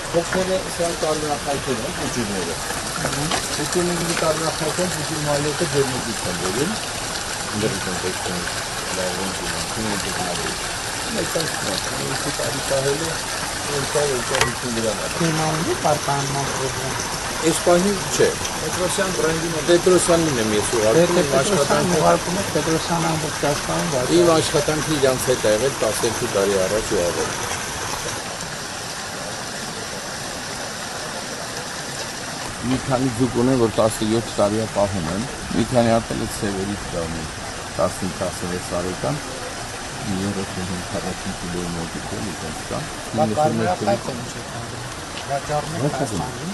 Ոգները սրանք տարբերակայքեր են, ուջուրները։ Ուջուրների տարբերակայքեն ուջուր մայլոտը ջերմուկից են վերին։ Ընդրից են տեսքեն լավուն կինան, կինեն դեպնավի։ Մեկ ինքի տարի պահել է, ելկավ վրանա։ Կիմանունի պարկանման պրոբլեմ։ Այս պահին չէ, Պետրոսյան բրենդին է։ Պետրոսյանին եմ ես ուղարկում, Պետրոսյան ամբողջ աշխարհում վարում։ Իմ աշխատանքը իրանց հետ ա եղել 12 տարի առաջ ու ավել։ Մի քանի ձուկ ունեն, որ 17 տարի պահում են, մի քանի հատել է սևերից դառնում, 15-16 տարեկան, 35-40 կիլոյի մոտիկ է, իրենց կան։ Բայց կարմերախայք են չէ կան, վաճառներ կասմանում։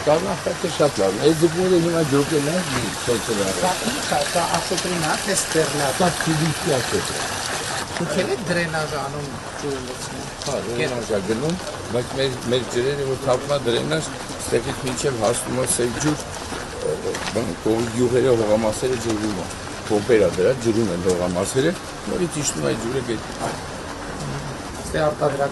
Կարմերախայքը շատ լավ, այս ձուկները հիմա ջոկեն է, սոցել առը։ Դա ասոտրին է, թե ստերլատ։ Դա քիլիքի ասոտ է։ Դուք էլ եք դրենաժ անում ջուրը լցնում։ Հա, դրենաժ է գնում, բայց մեր ջրերը, որ թափում է դրենաժ, ստեղից մինչև հասնում է սև ջուր, յուղերը, հողամասերը ջրում է, պոմպերա դրա, ջրում են հողամասերը, նորից իջնում է ջուրը գետի։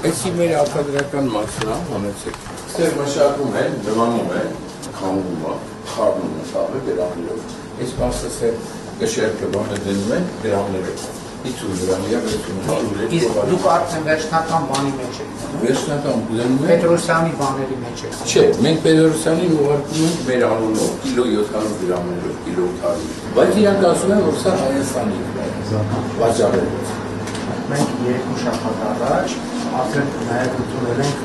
Այսի մեր արտադրական մասն է, համեցեք։ Ստեղ մշակում են, դվանում են, քամվում է, խառնում են թաղը գրամներով։ Այս մասը ստեղ կշերքը բանը դնում են գրամներով։ 50 գրամի, 60 Իսկ դուք արդեն վերջնական բանի մեջ եք։ Վերջնական դնում են Պետրոսյանի բաների մեջ եք։ Չէ, մենք Պետրոսյանին ուղարկում ենք մեր անունով, կիլո 700 գրամներով, կիլո 800։ Բայց իրանք ասում են, որ սա Հայաստանի վաճառելուց։ Մենք երկու շաբաթ առաջ արդեն նաև ընդունել ենք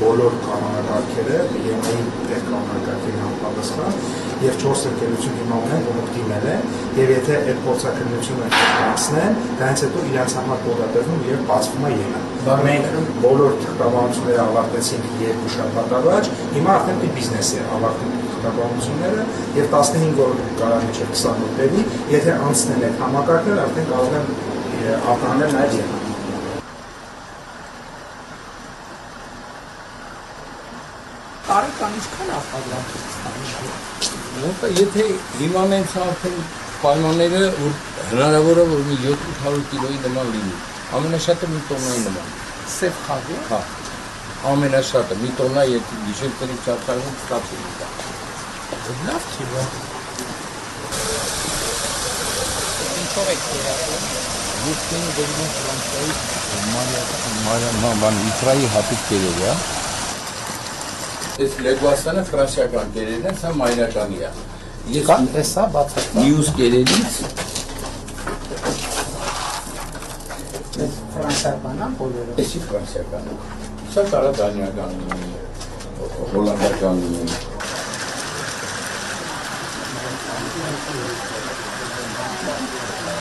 բոլոր կանոնակարգերը, ԵՄ-ի կանոնակարգերի համապատասխան եւ 4 ընկերություն հիմա ունեն, որոնք դիմել են, եւ եթե այդ փորձակնությունը անցնեն, դրանից հետո իրենց համար կոդատերում եւ բացվում է ԵՄ։ Մենք բոլոր թղթավորությունները ավարտեցինք երկու շաբաթ առաջ, հիմա արդեն բիզնես է ավարտել թղթավորությունները եւ 15 օր կարող մինչեւ 20 օր, եթե անցնեն այդ համակարգները, արդեն կարող են արտահանել նաև ԵՄ։ Տարեկան ինչքան արտադրամք Եթե հիման են արդեն պայմանները, որ հնարավոր է, որ մի 700 կիլոյի նման լինի, ամենաշատը մի տոննայի նման։ Սև խավի։ Հա, ամենաշատը, մի տոննա եթե գիշերների չարթարվում ստացվում է։ Լավ չի բա։ Ինչով եք երազում։ Ես կենի դերում Ֆրանսիայի Իսրայի հատիկ կերեր է։ Այս լեգվաստանը ֆրանսիական կերերն են, սա մայրականի է։ Կան տեսա բացակա։ Մյուս կերերից Ֆրանսիական է բոլորը։ Էսի ֆրանսիական է։ Սա կարա դանիական լինի, հոլանդական լինի։